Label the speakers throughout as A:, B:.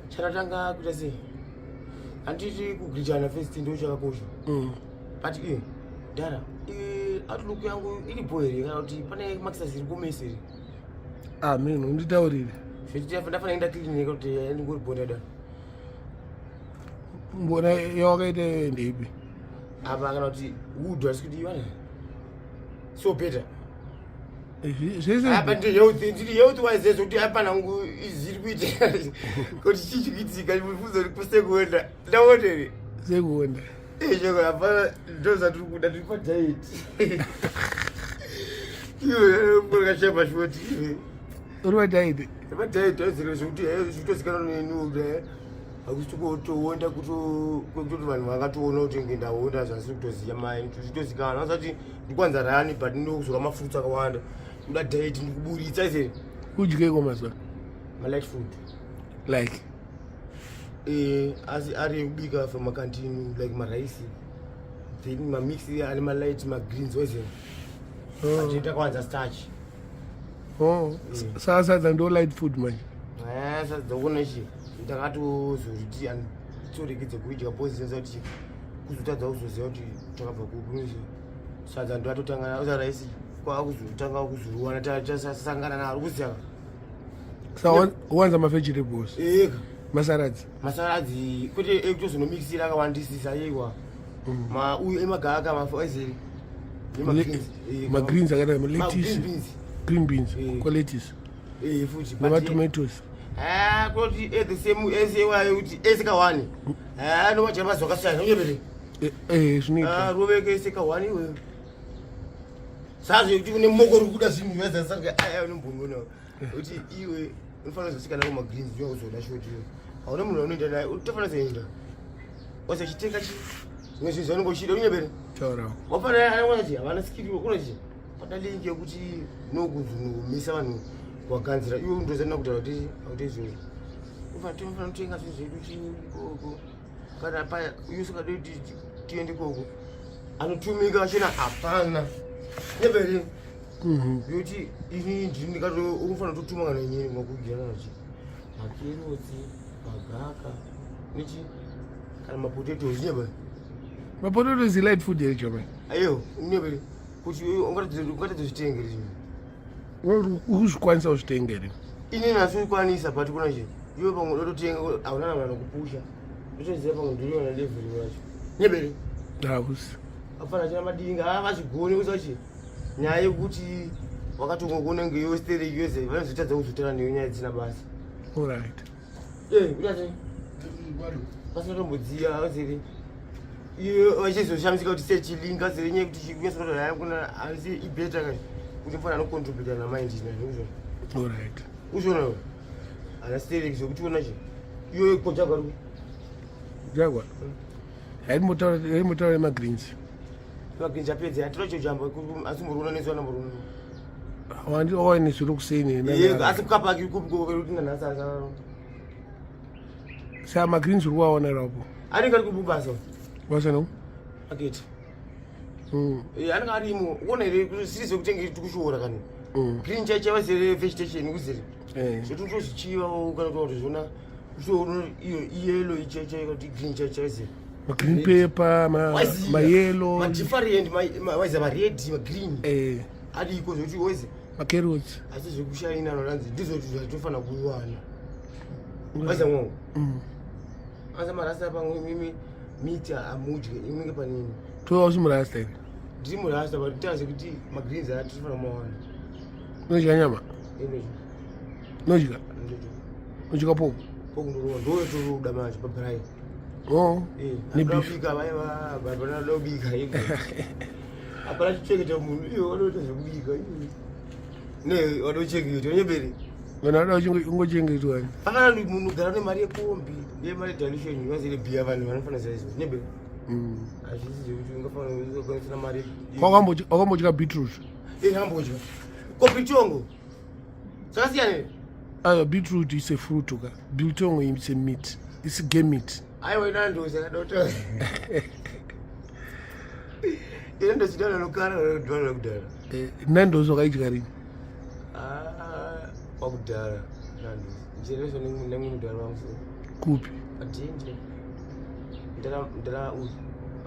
A: Charatanga kuita sei? Handiti kugrijana first ndo chakakosha. But dara, outlook yangu ilipo here kana kuti pane maxas iri kumeseri.
B: Mimi nditaurire.
A: Zviti ndafana enda clinic kuti ndingori bonda da.
B: Mbona yawakaite ndeipi?
A: Apa kana kuti wood asikuti iwana. So better. Apa ndi youth wise kuti apa nangu iziri kuita kuti chichikitika mufuzo rikuste kuenda. Ndawotere.
B: Sekuenda.
A: Choko apa ndoza turi kuda tiri pa diet. Iwe mbona chapa shoti.
B: Uri diet.
A: Pa diet azire kuti zvitozikana nenu akuchitokutoonda kuti vanhu vakatoona kuti ngendaonda zvasi kutoziya mai zvitozikana asati ndikwanza rani but ndinokuzora mafuta akawanda kuda diet ndikuburitsa ise
B: kudyeko mazuva
A: light food
B: like
A: asi ari ekubika from makantini like maraisi then mamixi ane malight magreens wese achiita kwanza starch
B: sasa ndo light food manje
A: sadza kuona chi ndakatozoriti anditorekedze kudya pozisenza kuti kuzotadza kuzoziva kuti takabva kukunozi sadza ndoatotangana usaraisi kwakuzotanga kuzoruwana tasangana naro kuziva
B: wanza mavegetables masaradzi kwete ekutozonomikisira akawandisisa yewa uyu emagaka mafoizeri magreens akada lettuce green beans qualities
A: futhi
B: nematomatoes
A: kuti the same esewayo kuti eseka1 nomajira mazuva akasiyana unyebere roveke eseka1 iweyo sazi kuti une moko uri kuda zvinhu vezasanga aya unombonona kuti iwe unofanira kuzosikana kumagreens ndiwa kuzoda shoti iwe hauna munhu anoenda naye utofanira kuzoenda wase chiteka chi zvimwe zvinhu zvanongoshida unyebere wafanira anakwanachi havana skiriwo kunochi pada lingi yekuti nokuzomisa vanhu waganzira iwe undozana kutaura kuti izvozvo ufanira kutenga zvinhu zvedu chiikoko kana paya uye usikade kuti tiende koko anotumika achena hapana nebere yokuti ini ndikato unofanira kutotuma kana nyeni mwakugira nachi makerotsi magaka nechi kana mapotatoes nebere
B: mapotatoes light food yechoma
A: ayo nebere kuti ungatadzozvitengere zvinhu
B: ukuzvikwanisa uzvitengere
A: ini nasikwanisa but kuna chi iwe pamwe dototenga hauna namana kupusha ndotoziva pamwe ndiriona levheri wacho nebere
B: hausi
A: afana china madinga vachigoni kusachi nyaya yekuti wakatonga kunenge yostereki yose vanozotadza kuzotara neyo nyaya dzisina basa
B: alright
A: udati pasina tombodziya azere iyo vachizoshamisika kuti sechilinga azere nyaya yekuti chikuyasoaa kuna asi ibeta kai kuti mfana anocontributa namind naizvozvo
B: alright
A: uzvona ana stereki zvokuti onachi iyo kojagwaru
B: jagwa haimbotaura magreens
A: magreens apedza yatora cho chamba asi mborona neswana mborona
B: wawane zviri kuseni
A: asi kukapaki kuti nanhasa
B: saa magreens uri kuwaona rapo
A: anenge ari kububasa
B: wasano
A: aketi anenge arimo kuona here siri zvekutenge tikushoora kani green chaicha vazere vegetation kuzere zvoti ndozvichiva kana kuti zvona iyo iyelo ichaicha kuti green chaicha vazere
B: green paper mayellow
A: madifferent waiza mared magreen adiko zvokuti wese
B: macarrots
A: asi zvekushaina noranzi ndizvoti zvatofana kuiwana waiza mwangu asa marasta pamwe mimi miti amudye inenge panini
B: toausi murasta ine
A: ndiri murasta but taze kuti magreens atofana mawana
B: nodya nyama nodya nodya poku
A: poku ndorova ndotoruda manje pabrai
B: nebika
A: vanodobika apana chichengeta munhu iyo wanoita zvekubika ne wadochengeta nyebere
B: vanhu vada ungochengetwani
A: pakana munhu gara nemari yekombi nemari dilution vazere bhiya vanhu vanofanira saizvo nebere hazvisi zvekuti ungafanira kukwanisira mari
B: wakambodya beetroot
A: ndambodya kopitongo zvakasiyana
B: beetroot is a fruit ka biltongo is a meat is game meat
A: aiwa inandozi akadota ine ndochidana nokara kudhara
B: nandozi wakaidya rini
A: wakudhara Njelezo nengu mdala wangu.
C: Kuphi?
A: Adinje. Ndala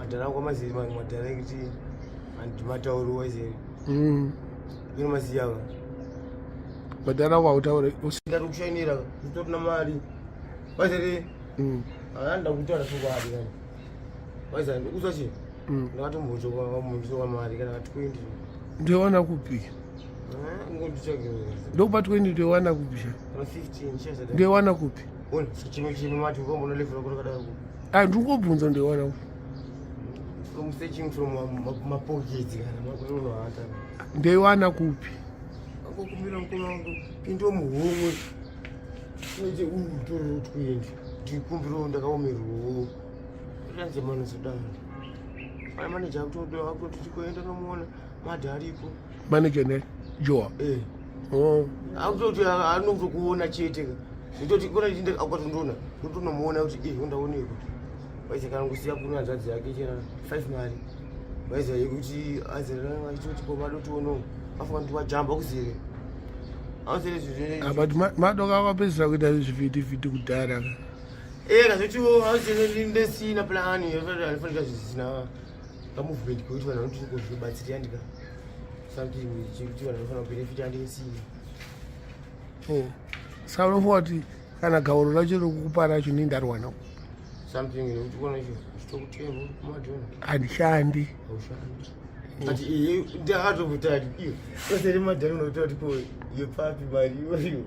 A: adala kwa mazima mwadala kuti andimatauro wazeri. Ino maziyawa.
C: Madala wa utaure
A: Usingati kushainira kutori na mali. Wazeri. Anda kutara kubadi kana. Wazeri uzachi. Ndakati mbuzo kwa mali kana katukwindi.
C: Ndiwana kuphi? Ndokuba 20 ndiwana kuphi?
A: 15
C: ndiwana kuphi?
A: Chimwe mati ukombo nolevela kulokada ku.
C: Ndingobvunza ndiwana kuphi?
A: From searching from my pockets kana makuno hata.
C: Ndiwana kuphi?
A: Akukumbira mkono wangu pinto muhomwe. Nje utoro twindi. Ndikumbira ndakaomerwo. Ranze mano sudana. Ana manager akutodo akutochikoenda nomuona madharipo.
C: Manager ne Joa.
A: Akuti anozokuona chete. Nditoti kona ndinde akatondona. Ndotonomuona kuti undaoneka. Waize kana kusiya kuno hanzvadzi yake chera 5 mari. Waize yekuti azera achiti komado tono. Afuka ndiwajamba kuzire. Azere zvizve.
C: But madoka akapedzisa kuita zvivhiti kudhara.
A: Kazvitiwo azere ndesina plan yefananika zvisina kamovement kuti vanhu vanoti kuzvibatsira ndika. Something chikuti vanhu vanofana kubenefita ndesina.
C: Saka unofati kana gauro racho rokukupa racho nindarwana.
A: Something yekuti kuona izvo zvitokutembo kumadhona.
C: Handishandi.
A: Haushandi. Ati iye ndakatobutati iyo. Osere madhana unototi ko yepapi mari iyoyo.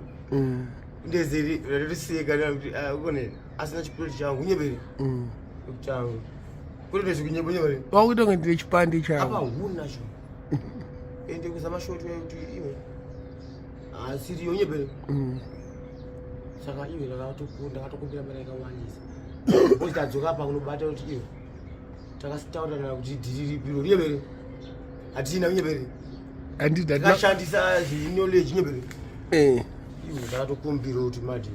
A: Ndezeri raruseka kuti ukone asina chiploti changu unyebere. Changu. Kuri ndezvikunyebere.
C: Wakuita kunge ndine chipande changu.
A: Apa huna cho. Ende kuzama shoti kuti iwe. Asiri unyebere. Saka iwe ndakatokumbira mari yakawandisa. Uchitadzoka apa kunobata kuti iwe. Takasitaurana kuti dhiriri piro unyebere. Atina unyebere.
C: Andida
A: Kashandisa knowledge unyebere. Iwe ndakatokumbira kuti mati.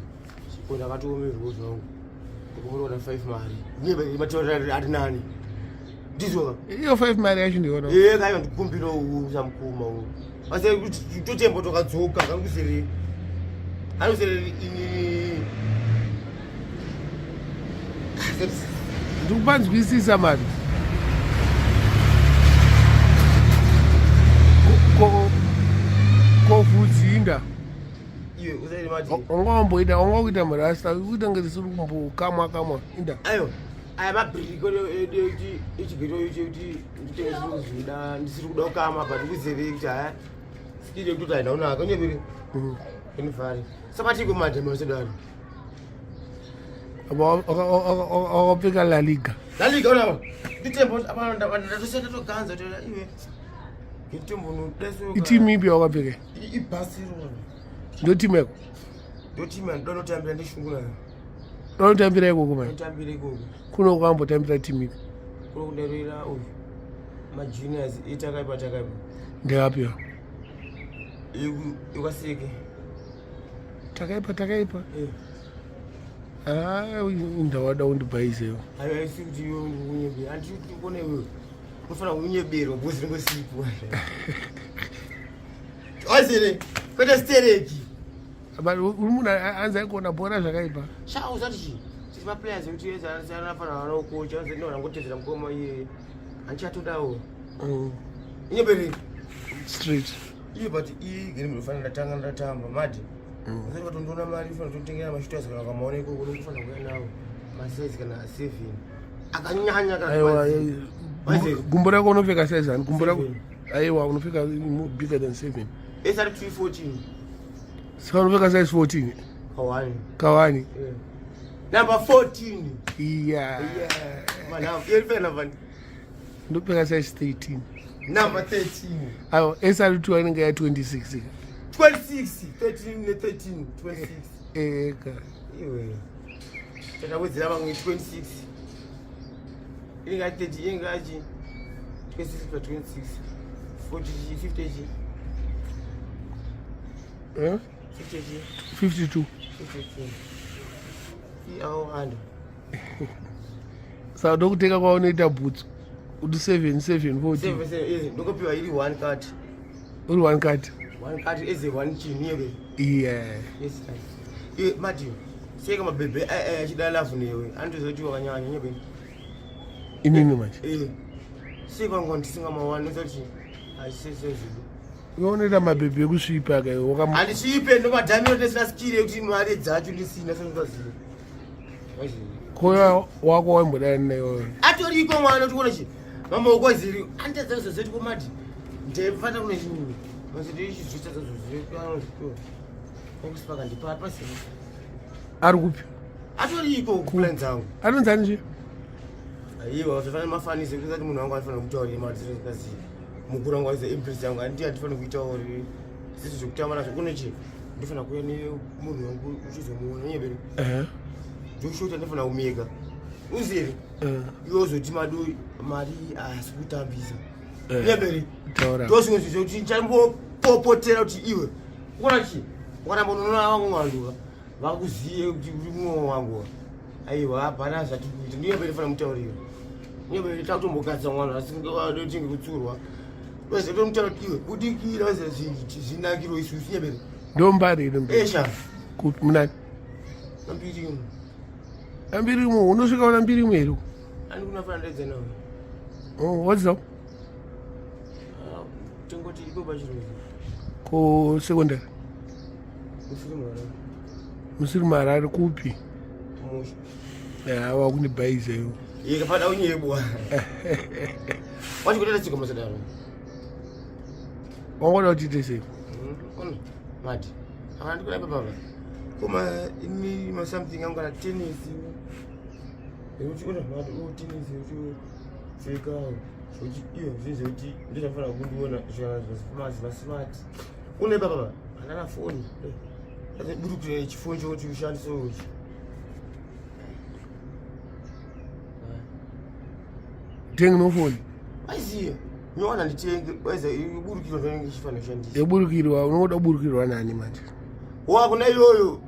A: Siko ndakatomerwa zvangu. Kukumura 5 mari. Unyebere mataurira ari nani. Ndizo.
C: Iyo 5 mari yacho ndiona.
A: Kaiwa ndikumbira uzamukuma uwo. Ase kuti totembo tokadzoka kankusere. Anosere ini.
C: Ndikupanzwisisa mari. Kofudzinda.
A: Iwe uzaire mati.
C: Ongoita murasta uita ngerisuri kumbokamwa inda.
A: Ayo. Aya mabhiriko echigero ichi nditezvida ndisiri kuda kukama but kuzere kuti haya sikire kuti haina unaka unyebere. Inifari. Sabati kumadhema sedaro.
C: Wakapika La Liga.
A: La Liga unawo. Nditembo abana ndatosenda toganza kuti iwe. Ngitembo nodeso.
C: Itimu ipi wakapika?
A: Ibarcelona.
C: Ndo timu yako?
A: Ndo timu ndonotambira ndishungura.
C: Ndonotambira ikoko manje.
A: Ndotambira ikoko.
C: Kuno kwambotambira timu ipi?
A: Kuno kudarira majuniors itakaipa.
C: Ndeyapira.
A: Ikaseke.
C: Takaipa. Ndawada undibhayiseyo.
A: Hayi ayisikuti iwe unyebera. Anditi ukone wewe. Ufana unyebera bosi ngosipo. Azere. Kwete stereki.
C: But umuntu anza ikona bhora zvakaipa.
A: Shau zati tiri ma players kuti ezana fana vanokocha ndinona ngotedzera mukoma iye. Anchatodawo. Unyebere.
C: Street.
A: Iye but iyi game inofana ndatamba madi. Uzari katondona mari ufana kutotengera mashuta kana kamaone iko kuno kufana kuya nawo. Masezi kana 7. Akanyanya kana.
C: Aiwa. Gumbo rako unofika 7. Gumbo rako. Aiwa unofika bigger than 7.
A: Esari 314.
C: Saka unofika size 14. Kawani.
A: Number 14.
C: Yeah.
A: Manam, yelfena van.
C: Ndopeka size 13.
A: Number 13.
C: Aiwa, SR2 anenge ya 26.
A: 26, 13, 26.
C: Eka.
A: Iwe. Tata wedzera vamwe 26. Inga 30, inga achi 26 per 26. 40, 50. 50.
C: 52.
A: 52. Iawanda.
C: Saka ndokuteka kwaunoita boots. Uti 7, 40.
A: 7, ndokopiwa iri 1 card.
C: Uri 1 card.
A: 1 card is a 1 chin here.
C: Yeah.
A: Yes, sir. mati seka mabhebhe achida lavu newe andizoti wakanyanya nyebe
C: inini manje
A: seka ngo ndisingamawani zoti asisezulu
C: unoita mabhebhe ekusvipa ka
A: handisvipe ndomadhamiro ndisina skiri yekuti mari dzacho ndisina sezvaziva
C: koya wako waimbodani nayo
A: atoriko mwana tikuona chi mamaoko ziri andadzazozoti komati ndefana kuno chinini masitichizoitazozivekusipaka ndipapasi
C: ari kupi
A: atoriko kuplan dzangu
C: anonzani che
A: aiwa zvafana mafanise kusati munhu wangu anofanira kutaurira matikazi mukuru wangu aiza impress yangu andi handifana kuitauri zvizi zvokutamba nazvo kuno chi ndifana kuya nemunhu wangu uchizomuona nyeberi joshota ndifana kumeka uziri iwe uzoti mari asi kutambisa nyeberi ndosvimwe zvi zvokuti ndichambopopotera kuti iwe ukona chi ukaramba unoona vangu mwanduka vakuziye kuti uri mumwe wangu aiwa hapana zvati kuita ndiyeberi ndifana mutaurira nyeberi takutombokatsa mwana asingatinge kutsurwa wezetomutaura kuti iwe kudikira weze zvinakiro isusu nyeberi
C: ndombarire
A: esha
C: munani
A: ambiri
C: ambirimo unosvika una mbirimo here
A: andikunafana ndedze nawe
C: what's up
A: tongoti iko pachirozi
C: ko secondary
A: usirimara
C: musiri marari kupi
A: musha
C: hawa kune bhaiza iwo
A: ikapada unyebwa wachikuteta tsika masadaro
C: wangoda kuchiite sei
A: mati akandikurapa baba koma ini masomething angu kana tennis ekuchiona mati tennis uchipfeka zvokuti iyo zvinhu zvekuti ndozvafanira kundiona zvasmart une baba handana foni burukire chifoni chokuti ushandise uchi
C: tenge nofoni
A: aiziya nyowana nditenge waiza iburukiro zvanenge ichifanira kushandisa
C: yeburukirwa unoda kuburukirwa nani manje
A: wakuna iyoyo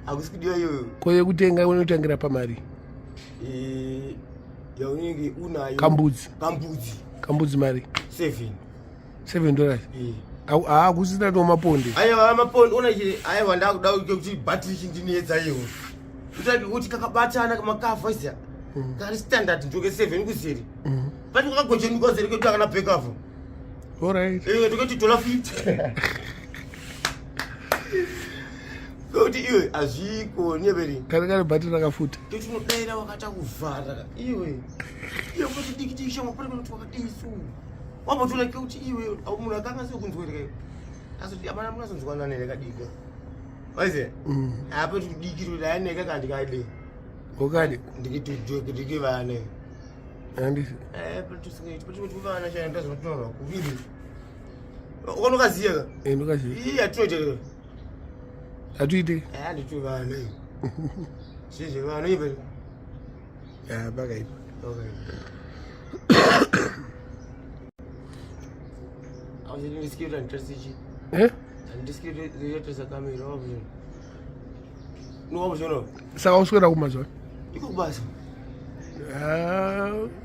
A: hakusi kudiwa iyoyo
C: ko yekutenga unotangira pamari
A: yaunenge unayo
C: kambudzi mari $7 kusina nomaponde
A: aiwa maponde ona che aiwa ndakuda kuti bhatiri chindinetsa iwo kuti kakabatana kamakafu aisa kari standard njoke 7 kuseri pati kakagochenikazere kuti akana backup
C: alright
A: tokoti $50 kuti iwe azviko nyeberi
C: kare bhatiri rakafuta
A: totinodaira wakata kuvhara iwe kuti dikitishama pane kuti wakadisu wambotonake kuti iwe munhu akanga sekunzwereka asoti amana munazonzwanana nekadika waize apa tudikiro dayaneka kandikaide
C: okade
A: ndikiti vane
C: andisi
A: patisingaitivana chaendazinotonarwa kuviri ukanokaziyaka
C: ndokaziya
A: atinochereka
C: atuite
A: anditi vane zvezve vano ipe
C: pakaipa
A: ndisikirita nditarisichi ndisikirita kamera wavuzvona
C: saka uswera kumazwana
A: iko kubasa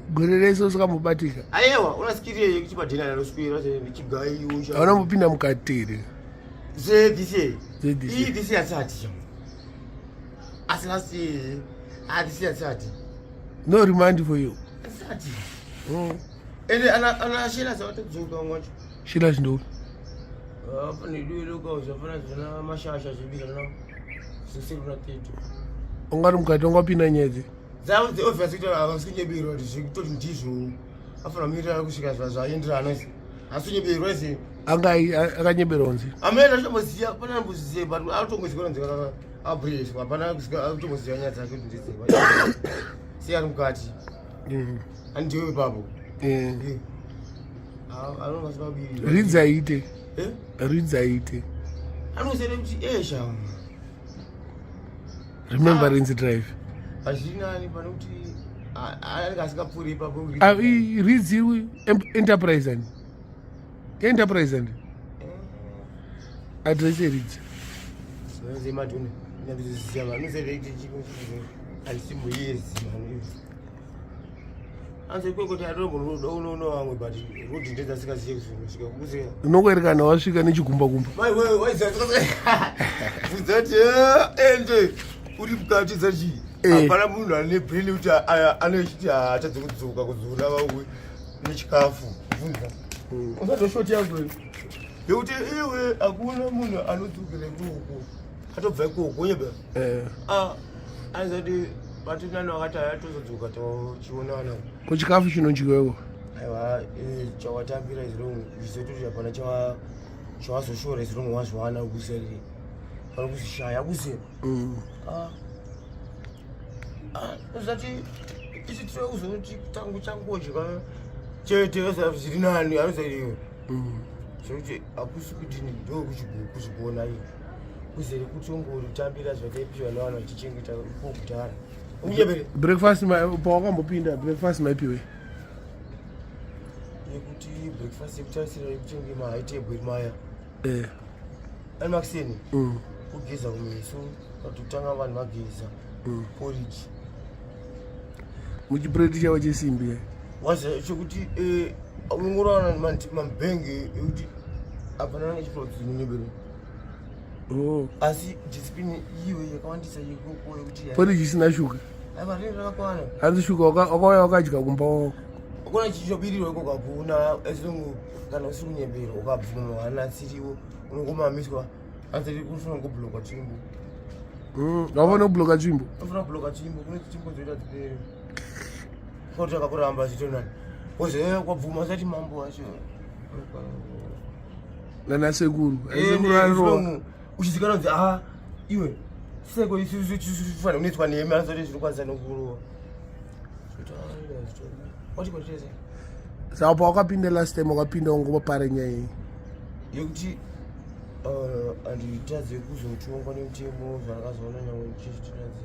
C: gore rese usikambobatika
A: aiwa unasikiriye yekuti padhina nanoswira ndichigaiwo
C: aunambopinda mukatere
A: zedhise dhise yatsati asasi dhise yatsati
C: no remind for you
A: asati ende anashela zawatadzoka mwacho
C: shila zvindouri
A: pane duweloka zvafana zvina mashasha zvibirana zvisiruna 30
C: ungati mukati ungapinda nyedzi
A: dzavo dzeobvious kuti havasikunyeberwa kuti zvekutoti ndizvo afana kumirira kusvika zvaenderana asi kunyeberwa ise
C: akanyeberwa nzi
A: amene achitomboziya pana amboziye but autongozikona nzika abresh hapana autongozia nyaya dzake kuti ndiziva siya ari mukati andiwe ipapo anongasivabiri
C: ridzaite
A: anosere kuti esha
C: remembrance drive
A: hazvinani pane kuti anenge asikapfuri ipapo
C: ridzi enterprise ani enterprise ani address eridzi
A: zinoze madhone nyambizisiya vanozere kuti handisimuiyezi anze kwekuti atombono wamwe but rudi ndedzasikaziye kusvika kukusika
C: unongwerekana wasvika nechigumbakumba
A: vaiwaizauzati ende uri mukati zachi hapana munhu ane breni kuti anochiti achadzokudzoka kuzona vamwe nechikafu bvunza usatoshoti yangu yekuti iwe hakuna munhu anodzokere ikoko atobva ikoko nyeba aizati vatinani vakati ayatozodzoka tochionana
C: kuchikafu chinonjiwewo
A: aiwa chawatambira iziromwe zvisototi hapana chawazoshora iziromwe wazwana kuseri kana kuzishaya kuse zati isi tiri kuzoti tangu changodya chete zviri nani anozaiwe zvokuti hakusi kudini ndo kuchigona iyo kuzere kuti ungotambira zvakaipiwa navanhu vachichengeta iko kudhara unyebere
C: breakfast pawakambopinda breakfast maipiwe
A: yekuti breakfast yekutarisira yekuchenge mahaitebwe maya ani makiseni kugeza kumeso katotanga vanhu vageza porridge
C: muchibredi chavo chesimbi
A: waza chokuti unongorawana mambhenge ekuti hapana nechiprodzininyebere asi disipini iwe yakawandisa yekoko yekuti
C: porridge isina shuga
A: aivarei rakakwana
C: hanzi shuga wakauya wakadya kumba wako
A: ukona chichobirirwa iko kakuna ezilongo kana usiri kunyembera ukabvuma hana siriwo unongomamiswa anzeri kufuna ngobhuloka tsvimbo
C: wafana kubhuloka tsvimbo
A: afuna kubhuloka tsvimbo kune tsvimbo dzoita dzipere kuti akakuramba achitonani ozeya kwabvuma asati mambo wacho
C: nanasekuru
A: uchizikana kuti iwe seko isifana kunetswa nemi anazoti zviri kwanisa nokurowa wachikotese
C: saka pawakapinda last time wakapinda ungopapara nyaya iyi
A: yekuti handitadze kuzotongwa nemutemo zvandakazoona nyamwe chichitirazi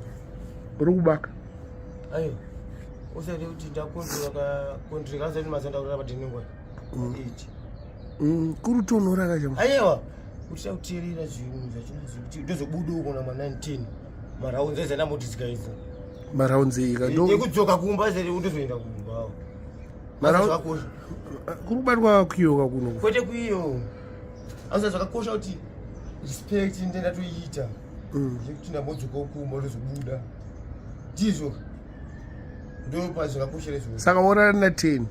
C: uri kubaka
A: aiwa usaite kuti ndakondireka asati masanda kurara patinengwa 8
C: kuri tonhora kachama
A: aiwa uchida kuteerera zvinhu zvachinazo kuti ndozobudawo kuna ma19 maraunzi aizandamotisikaiza
C: maraunzi
A: ekudzoka kumba zere undozoenda kumbawo zvakakosha
C: kuri kubatwa kuyoka kuno
A: kwete kuiyo asa zvakakosha kuti respect ndenda toiita yekuti ndambodzoka kumba ndozobuda ndizvo ndo pazvakakoshere zvo
C: saka worara na10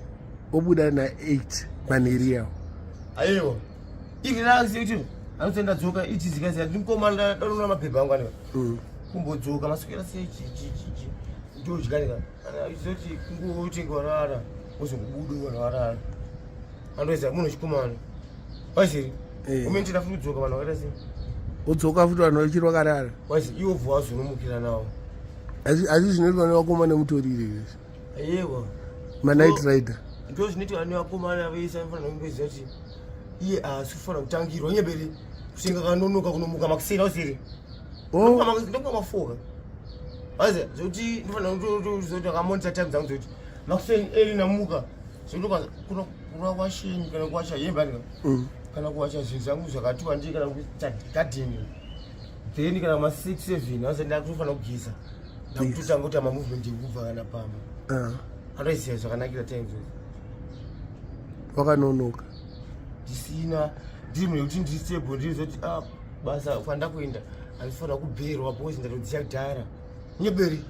C: wobuda na8 manheri yawo
A: aiwa irelaxe kuti anotoenda dzoka ichizikazira ndimkomana danona mabhebha angu anika kumbodzoka maswera sechichichichi ndodyanika izoti kungotenga warara wozongobuda warara andoisa munhu chikomana waisiri umene tinafuti kudzoka vanhu vakaita sei
C: wodzoka futi vanhu vachiri vakarara
A: waisi iwo bvu wazonomukira nawo
C: asi zvinoitwa nevakoma nemutorire izvi
A: aiwa
C: manight rider
A: ndo zvinoitwa nevakomana vese anofanira kungoziva kuti iye haasi kufanira kutangirwa nyeberi kusvika kanonoka kunomuka makuseri ausiri ndokwamafoka aze zvokuti ndofanira akamonita time dzangu zvokuti makuseri eri namuka zvokuti kuna kwasheni kana kuwasha yembanika kana kuwasha zvinhu zvangu zvakati wandii kana kuita gadheni then kana ma6 7 ase ndakutofanira kugisa ndakutotanga kuti amamovement ekubva kana pamba andoiziva zvakanakira time zvokuti
C: wakanonoka
A: ndisina ndiri munhu yekuti ndiri stable ndiri zoti basa kwanda kuenda handifanira kubherwa because ndatodziya kudhara nyeberi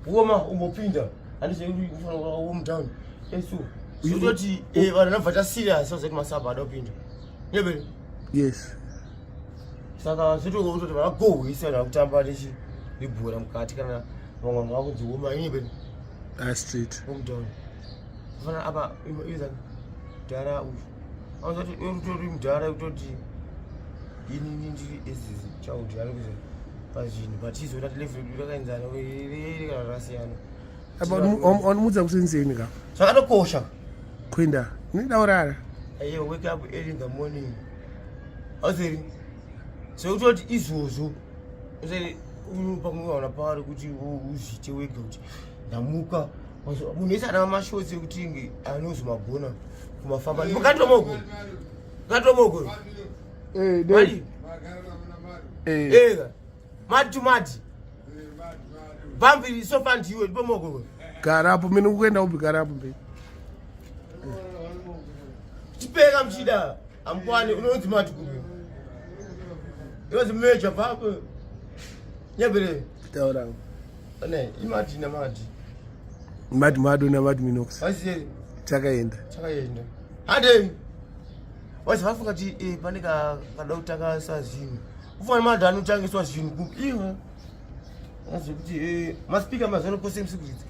A: uoma umbopinda handizvekuti ufanira kurawo mutown eso zototi vanhu nabva tasirias azoti masaba ada kupinda nyeberi
C: yes
A: saka zototi vanagohwisa vanhu vakutamba nebhora mukati kana vamwe vanhu vakunzioma nyeberi
C: street
A: mutown fana apa iza dara uyu azati utori mudhara kutoti inini ndiri ezizi chaudi anokuza pazvinhu patizoda level rakaenzana kana rakasiyana
C: apa wanomudza kusenzeni ka
A: zvakatokosha
C: kuenda unoda urara
A: aiwa wake up early in the morning azeri sekutoti izvozvo usati pamwewana pari kuti uzvite wega kuti ndamuka munhu ese ana mashozi ekuti inge anozomagona kumafamba mukatomogwe mati to mati Pambiri so far ndiwe ndipomoko.
C: Garapo mimi ukuenda upi garapo mbe.
A: Chipeka mchida. Amkwani unonzi mati kubi. Yozi meja papa. Nyebere.
C: Taura.
A: Ne, imati na mati.
C: Mati madu na mati minox.
A: Wasi
C: Chakaenda.
A: Hande. Wasi vafunga ti panika kadauta ka sazini. Ufana madanu changiswa zvinhu kupi. Iwe. Wasi kuti maspika mazano pose msikuridza.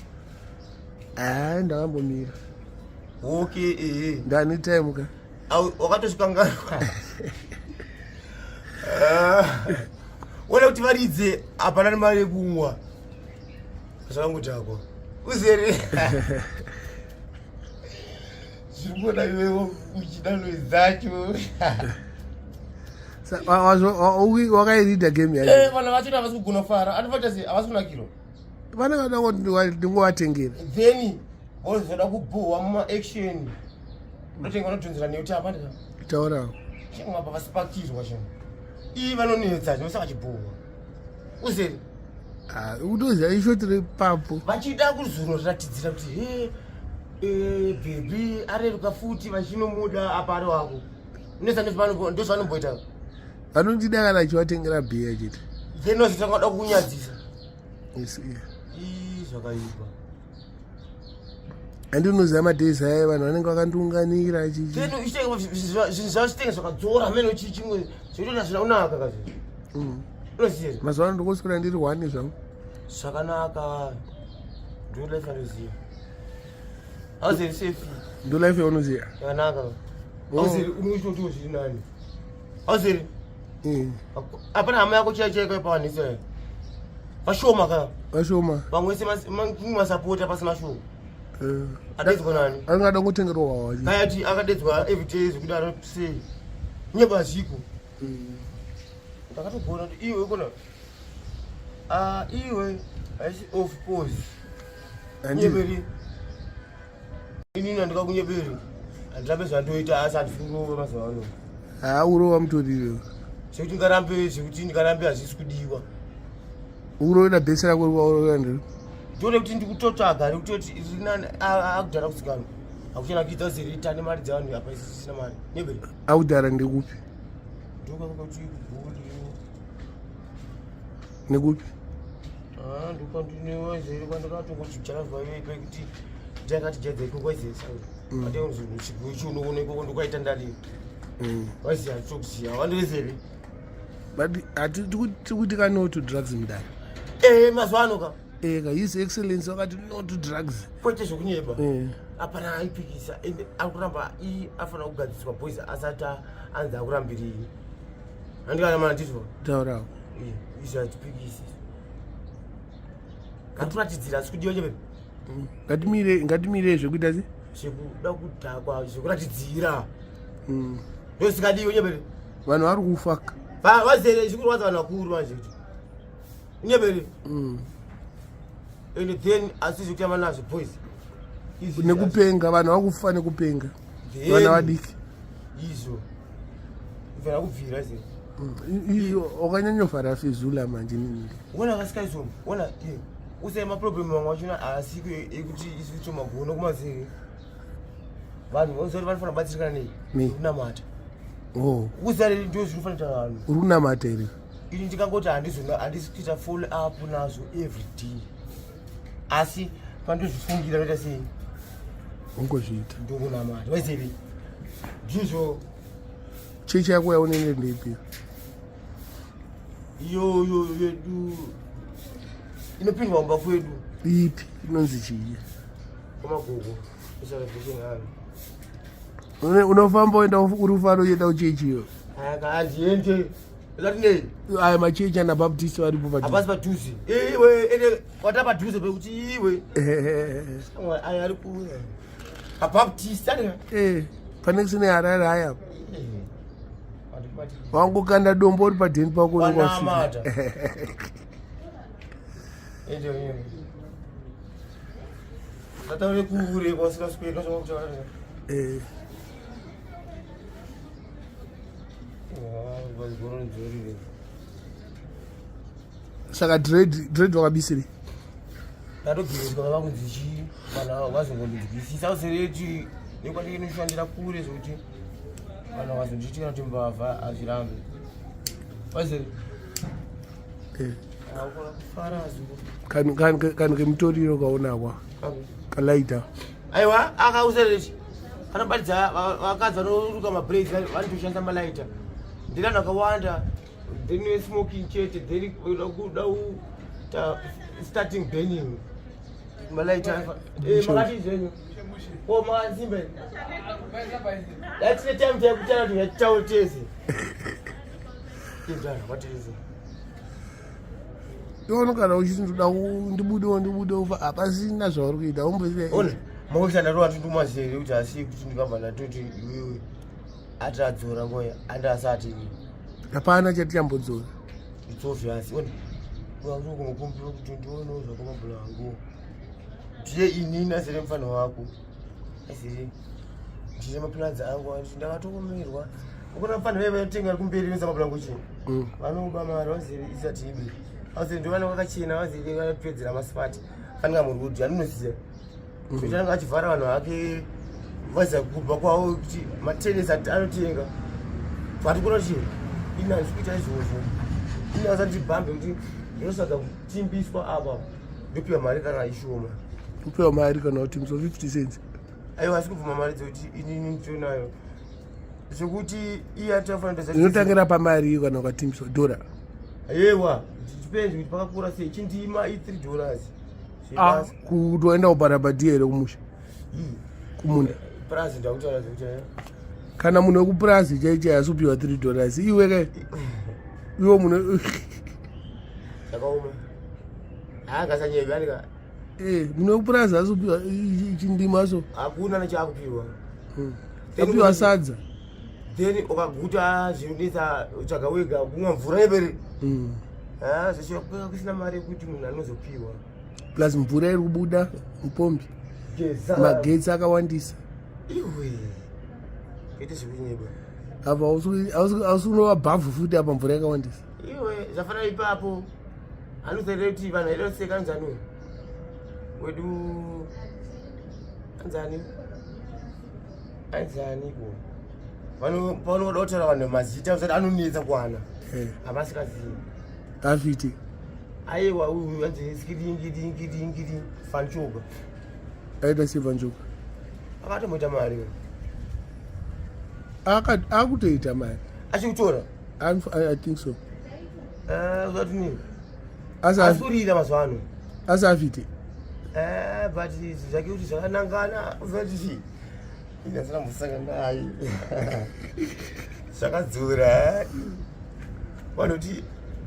C: Ndakambomira.
A: Okay,
C: Ndani time ka.
A: Wakatosvika ngano. Wona kuti varidze apana nemari yekumwa. Zvangotako. Uzere. Zvikuona iwewo uchida noizacho.
C: Wakairida game yacho.
A: Vana vacho havasi kugona fara. Anofanira sei havasi kunakiro.
C: Vana kada ndingovatengera.
A: Then wozoda kubohwa muma-action. Unotenga unotonzera nekuti hapana.
C: Taura.
A: Chingapa vasipakirwa chino. Iyi vanonetsa zvinosaka chibohwa. Uzere.
C: Utoziva ishotire papo.
A: Vachida kuzoratidzira kuti bhebi areruka futi vachinomuda apa ari wako. Ndozvanomboita.
C: Vanondida kana achivatengera bhiya chete.
A: Then wazotanga kunyadzisa.
C: Yes.
A: Zvakaipa.
C: Andinoziva madhezi aya vanhu vanenge vakandiunganira chichi.
A: Then zvinhu zvachitenga zvakadzora hamene uchi chimwe zvoitoita zvina unaka kazi. Unoziva.
C: Mazuva ano ndokoswera ndiri 1 zvangu.
A: Zvakanaka. Ndo life anoziva. How's safe?
C: Ndo life yaunoziva.
A: Zvakanaka. How's unoitotiwo zviri nani? How's apana hama yako chaichaika pawanisa. Vashoma ka.
C: Vashoma.
A: Vamwe masapota pasina shoma. Adedzwa nani?
C: Angada ngotengerwa wawa.
A: Kayati akadedzwa every day kuti anosei. Nyeba ziko. Ndakatogona kuti iwe ukona. Iwe of course. Nyeberi. Inini ndikakunyeberi. Andirambe zvandoita asi andifungo mazuva ano.
C: Urova mutoriro.
A: Sekuti ngarambe zvekuti ndikarambe hazvisi kudiwa.
C: Uroida bhesi rako riwaurova ndiro.
A: Ndode kuti ndikutotsvaga nekutoti rinani akudhara kusikana. Hakuchena kuita seritane mari dzavanhu apa isisina mari. Nyeberi.
C: Akudhara ndekupi?
A: Ndokakuti kugoli.
C: Nekupi?
A: Ndokandinewazere kwandakatongoti chalavha iwe kuti ndakati jadze kungoizesa. Ate unzulu chibuchu unoonekwa ndokaita ndali. Waziya chokuziya wandozere.
C: But atikuti ka no to drugs mudari.
A: Mazuva ano ka.
C: Ka his excellence wakati no to drugs.
A: Poite zvokunyeba. Apana aipikisa ende akuramba afana kugadziswa boys asati anza kurambiriri. Andikana mana ndizvo.
C: Taura.
A: Izvi hatipikisi. Ngaturatidzira sikudiwa chebe.
C: Ngatimire zvekuita sei?
A: Zvekuda kudhakwa zvekuratidzira. Ndosikadiwa nyebere.
C: Vanhu vari kufaka.
A: Vazere zvikurwadza vanhu vakuru manje kuti. Nyebere. And then asi zvokutamba nazvo boys.
C: Nekupenga vanhu vakufa nekupenga. Vana vadiki.
A: Izvo. Ivana kubvira zero.
C: Wakanyanyofara fezula manje nini.
A: Wona kasikaizoma. Wona usema maproblem wangu wachona asiko ekuti isucho magona kumazere. Vanhu vozori vanofana kubatsirikana nei? Runamata. Uzare ndio zvinofanira vanhu.
C: Runamata ere.
A: Ini ndikangoti handisi kuita follow up nazvo every day. Asi pandozvifungira noita sei?
C: Ungozviita.
A: Ndokunamata. Wazere. Ndizvo.
C: Chechi yako yaunenge ndeipi?
B: Yo yedu inopindwa mba kwedu
C: ipi inonzi chii
B: kumagogo celebration
C: unofamba uenda urufaro uchienda uchechiyo
B: akaandiende zatine
C: aya machechi ana baptist varipo padhuze
B: apasi padhuze iwe ene wata padhuze pekuti iwe aya ari kuuya abaptist ane
C: pane kusine harare aya wangokanda dombo uri padheni pako
B: wanamata ende tataure kure kwasikasweka zvakutavara
C: saka dread wakabisiri
B: ndatogirezwa vakunzichi vanhu vazongondinzwisisa uzereti nekwandike noshandira kure zvokuti vanhu vakazondiitikana kuti mbavha hazvirambe wazere kufara
C: kani kemutoriro kaonakwa kalaita
B: aiwa akauzereti anobatidza vakadzi vanoruka mabraids vanotoshandisa malaita ndirano akawanda then smoking chete then kuda starting burning malaita makati zvenyu makatsimbe datine time taikutana kuti yatautese indana kwatese
C: iwono kana uchiti ndoda ndibude ufa hapasina zvauri kuita
B: ona makushanda rovati ndumazere kuti hasi kuti ndikabva ndatoti iwewe ati adzora ngoya andasati
C: hapana chati chambodzora
B: it's obvious ona uyakutokungokumbira kuti ndionewo zvakamabhula wangu ndiye inini azere mufana wako azere ndine maplans angu anditi ndakatokomerwa ukona mufana veve vanotenga ari kumberi nezamabhula angu chini vanoba mari vazere isati ibe azere ndovana vakachena vazere vanopedzera masipati fanika murudi aninoziya kuti anenge achivhara vanhu vake vaziva kubva kwavo kuti matenesi anotenga vatikona chii ina ndikuita izvozvo ina asandibhambe kuti ndinosaga kutimbiswa apa ndopiwa mari kana ishoma
C: upiwa mari kana utimbiswa 50 cents
B: aiwa asi kubvuma mari dzekuti inini nditonayo zvokuti iye
C: inotangira pamari kana ukatimbiswa dora
B: yewa depends kuti pakakura sei chindima $3
C: kuti waenda kuparabadhi here kumusha kumunda
B: prazi ndakutaura zvekuti
C: kana munhu wekupurazi chaichai asiupiwa $3 iwe iwo munhu
B: zvakaoma haangasanyevi anika
C: munhu wekupurazi asiupiwa chindima so
B: hakuna nechakupiwa
C: apiwa sadza
B: then ukaguta zvinonesa utsvaga wega kumwa mvura yeperi zvichiwapeka kusina mari yekuti munhu anozopiwa
C: plus mvura iri kubuda mupombi magetsi akawandisa
B: iwe ite zvekunyeba
C: apa hausi unova bhavhu futi apa mvura yakawandisa
B: iwe zvafanira ipapo anozere kuti vanhu aidoseka anzani wedu anzani panoda kutaura vanhu mazita usati anonetsa kuwana havasingazivi
C: afiti
B: aiwa uyu anzi skidingidingidingidi fanchoka
C: aita sifanchoka
B: akatomboita mari
C: akutoita mari
B: achikutora
C: I think so
B: uzati nini asurira mazuva ano
C: asi afiti
B: but zvake kuti zvakanangana uzati inasina musanga naye zvakadzura vanoti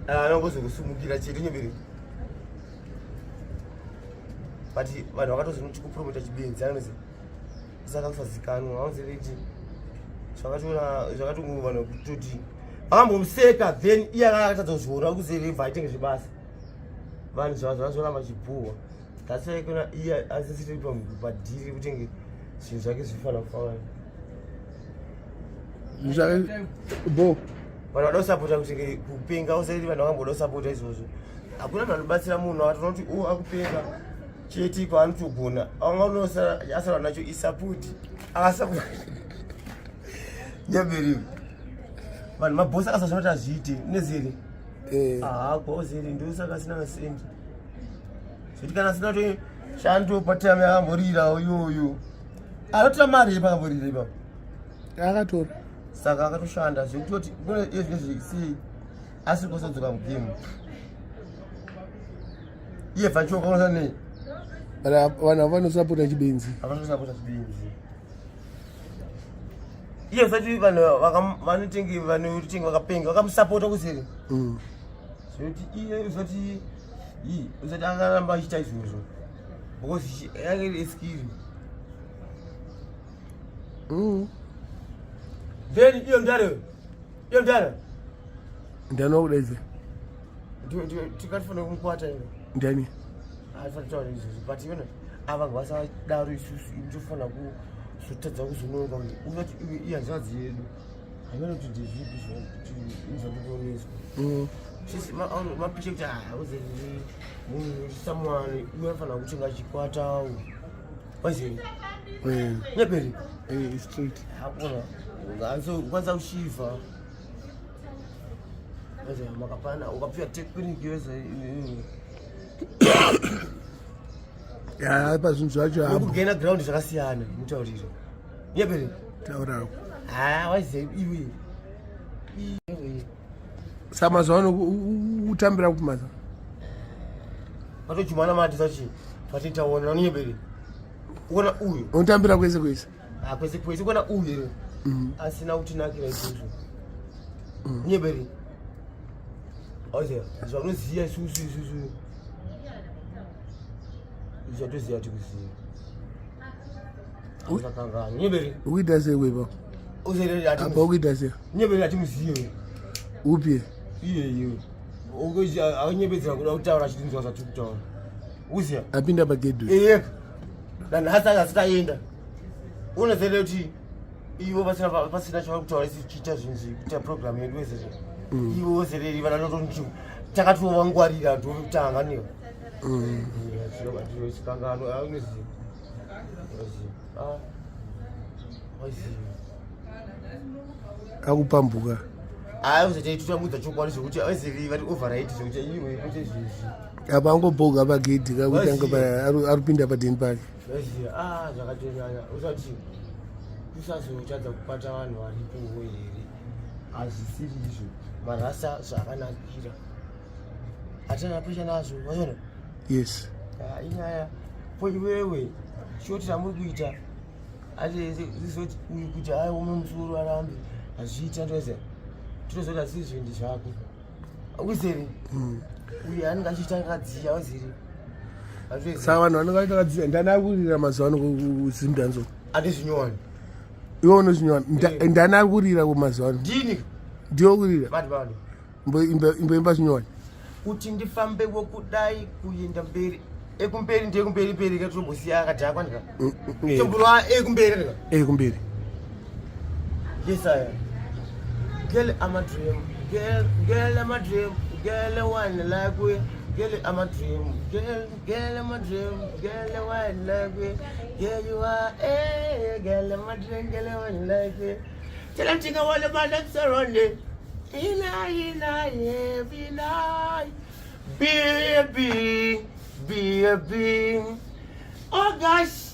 B: anongozokusumukira chete nyemberi but vanhu vakatozonoti kupromota chibenzi anozi saka kusazikanwa anozereti zvakatongova vanhu kutoti vakambomuseka then iye akatadza kuzviona kuzerevha aitenge zvebasa vanhu zvazoramba chibhuhwa tasaikona iye asisitiri padhiri kutenge zvinhu zvake zvifana kufana
C: bo
B: vanhu vada kusapota kuti kupenga usati vanhu vakamboda kusapota izvozvo hakuna vanhu vanobatsira munhu avatoona kuti akupenga chete kwaanotogona asara nacho isapoti akasapota nyamberiwe vanhu mabhosi akasazva kuti azviite nezeri kwauzeri ndosaka sina masendi zvoti kana sina to shando patime yakamborira iyoyo anotora mari yepakamborira ipapo
C: akatora
B: saka akatoshanda zvekutoti sei asiri kusadzoka mugemu iye vachoka unosa nei
C: vanhu havanosapota chibenzi
B: havanosapota chibenzi iye usati vanhu vanotenge vanotenga vakapenga vakamusapota kuseri zvekuti iye usati akaramba achiita izvozvo because yake iri eskiri then iyo mdaro
C: ndanokudaidza
B: tikatifanira kumukwata ino
C: ndani
B: afanitaura izvozvo but iona ava vasadaro isusu tofanira kuzotadza kuzononga usati iye hanzvadzi yedu havana kuti ndezvipi zvati izvatikuoneswa sisi mapicha kuti uze munhu someone unofanira kutenga chikwata wazini nyeperi
C: straight
B: hakuna ngazo kwanza ushiva wazini makapana ukapia technique weze
C: apa zvinhu zvacho hapo
B: kugena ground zvakasiyana mutauriro nyeperi
C: taurawo
B: wazini iwe
C: samazano utambira kumaza
B: patochumana mati sachi patitaona nyeperi kuona uyu
C: unotambira kwese kwese
B: kwese kwese kuona uyu asina kutinakira izvozvo nyeperi oziva zvaunoziva isusu zvatoziva tikuziva akakangana nyeperi
C: ukuita sei wepa apa ukuita sei
B: nyeperi hatimuzive
C: upi
B: iyeyo anyepedzera kuda kutaura achitinzwa zvatiri kutaura uziva
C: apinda pagedwe
B: iye danhu asitaenda unozere kuti ivo pasina chavari kutaura isi tichiita zvinhu kuita programu yedu wezere ivo wozereri vananotonti takatovangwarira totanga niwa chikangano unoziva
C: akupambuka
B: uzotei tutamudza chokwadi zvokuti wezeri vari override zvokuti iwe kuti zvezvi
C: apa angobhoga pagedhi kakutanga aripinda padheni pake
B: zvakatonyanya usati usazotadza kubata vanhu varipo here hazvisiri izvo marasa zvakanakira hatana pesha nazvo waona
C: yes
B: inyaya po iwewe shoti ramuri kuita azizoti uyu kuti aiwa musoro arambe hazviita ndoze tinozoita zii zvendi zvako uzeri uyu anenge achitakadziya waziri
C: saka vanhu vanenge vachitakadziya ndani akurira mazuva ano kuzimdanzo
B: andizvinyowani
C: iwe unozvinyowani ndani akurira kumazuva ano
B: ndini
C: ndiwo kurira
B: vadi
C: imboimba zvinyowani
B: kuti ndifambewo kudai kuenda mberi ekumberi ndekumberi mberi katobosiya akadhakwanika tombulwa ekumberi
C: kumberi
B: yesaya girl I'm a dream girl I'm a dream girl one like we girl I'm a dream girl I'm a dream girl one like we girl you are girl I'm a dream girl one like we tell them think all about that surrounding every night baby oh gosh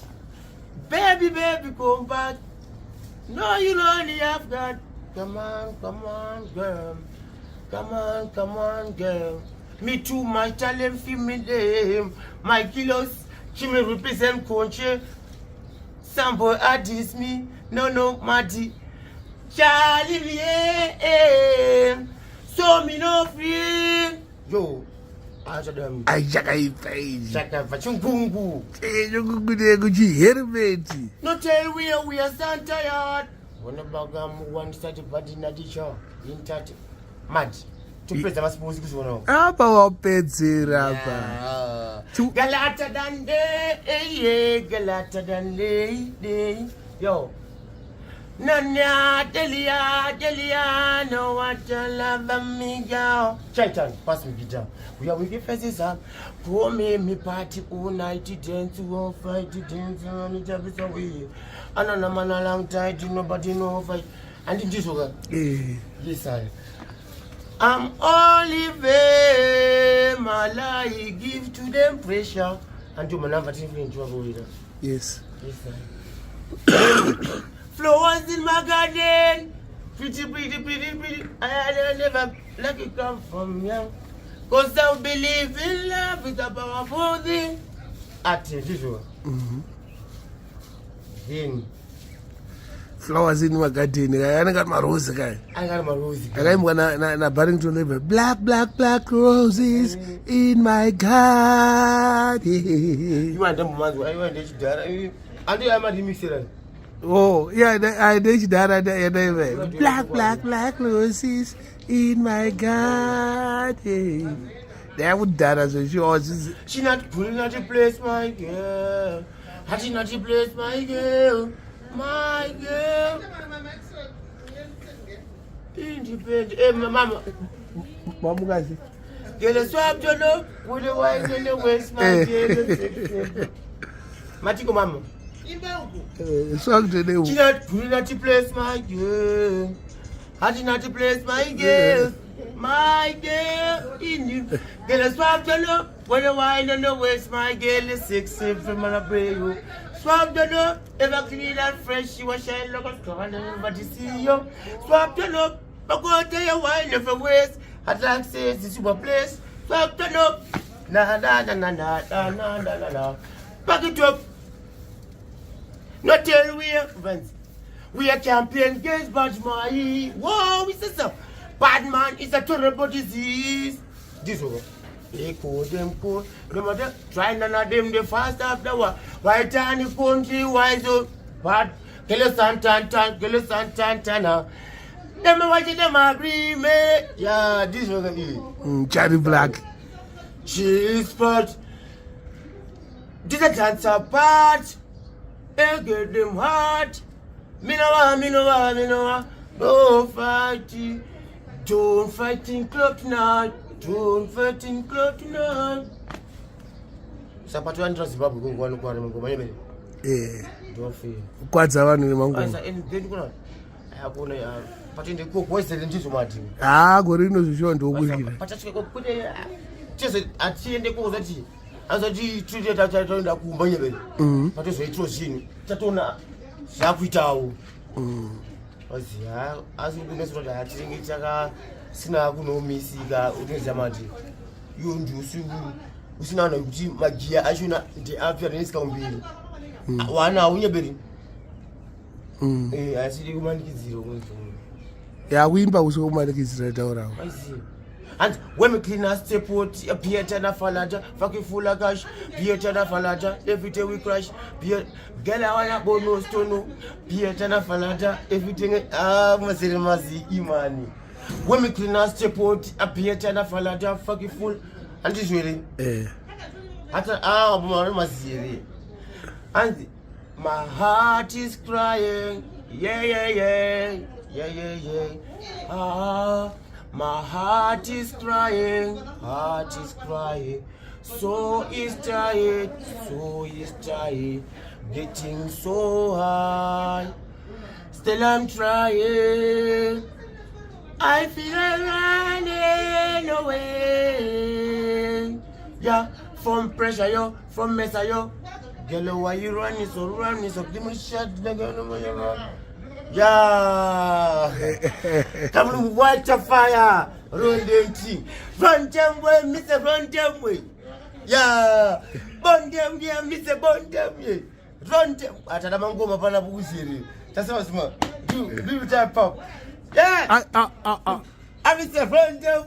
B: baby come back no you only have got come on girl come on girl me too my talent feel me them my kilos she me represent country some boy diss me no Maddy Charlie yeah so me no free yo
C: aichakaipaizvakabva
B: chungungu
C: kuchiherimeti
B: no tell we are Santa yard wona bagam one start party na teacher in 30 Maddy tupedza masiposi kuzvona
C: apa wapedzera apa
B: galata dande yo Nanya Delia, no what you love me, girl. Shaitan, pass me guitar. We are wicked faces up. Pour me party all night, dance, all fight, dance, on each other's away. And on a man a long time, nobody know fight. And in this one, yes, I'm Oliver, my life, give to them pressure. And to my number, in trouble with her.
C: Yes.
B: Yes, sir. Flowers in my garden, pretty. I never let it come from young. Cause I believe in love with a powerful thing. Attention. Then
C: flowers in my garden. I got my rose guy.
B: I got my rose.
C: I'm gonna Barrington River. Black roses in my garden.
B: You want them ones? I want to die. I do. I'm a mixer.
C: Oh, yeah, I did that. Black roses in my garden. That would that as a show.
B: She not pulling out the place, my girl. Had she not the place, my girl? My girl. Independent. Hey, mama.
C: Mamukazi.
B: Girl, swap your love with the wine in the waist, my girl. Matiko mama.
C: Song today.
B: She not good at the place, my girl. I did not place, my girl. My girl, in you. Girl, swap your love with the wine in the waist, my girl. Is sexy from an abreu. Swap your love, ever clean and fresh. You was shine like a corner, but you see you. Swap your love, but go tell your wine of a waist. At like says the super place. Swap your love. Na na na na na na na na na. Back it up. Not tell we are friends. We are campaign against bad man. Whoa, we say so. Bad man is a terrible disease. This over. They call them cool. No matter try none of them the fast after war. Why tiny country why so bad? Kill us tan, kill us tan. Them watching them agree me. Yeah, this was it.
C: Charlie Black.
B: She is part. This a dance apart. They get them hard. Me no wa. No fighting. Don't fight in club tonight. Don't fight in club tonight. Sapatu andra Zimbabwe ngwana kwa ngoma yemeni. Don't fear.
C: Kwadza vanhu nemangoma.
B: Asa then kuna. Ayakona ya. Patinde ko voice ndizo mati.
C: Gorino zvisho ndokushira.
B: Patachike kune chese atiende kuzati. Azati treated ataenda kumba yemeni. Patozoitwa chini. Tatona zvakuitawo. Oziya azikuneswa ndatinge chaka sina kunomisika unoziya mati. Iyo ndusu usina na kuti magia achona ndi apya nesika umbiri. Wana unyeberi. Asiri kumanikidziro kunzo.
C: Ya kuimba usokumanikizira taurawo.
B: And when we clean our step out, Pierre na falata, fucking full of cash, Pierre na falata, every day we crash, Pierre, girl I wanna bonus to know, Pierre na falata, everything, masiri imani. When we clean our step out, Pierre na falata, fucking full, and this really, hata masiri, and my heart is crying, yeah. My heart is crying, so is tired, getting so high. Still I'm trying, I feel I'm running away. Yeah, from pressure yo, from mess yo. Girl, why you running so give me a shot, nigga. Yeah, come on, watch a fire. Run them team. Run them way, Mr. Run them way. Yeah, burn them, yeah, Mr. Burn them, yeah. Run them. Atadamango mapana bugusiri. That's what smart. Do type pop. Yeah.
C: I
B: Mr. Run them.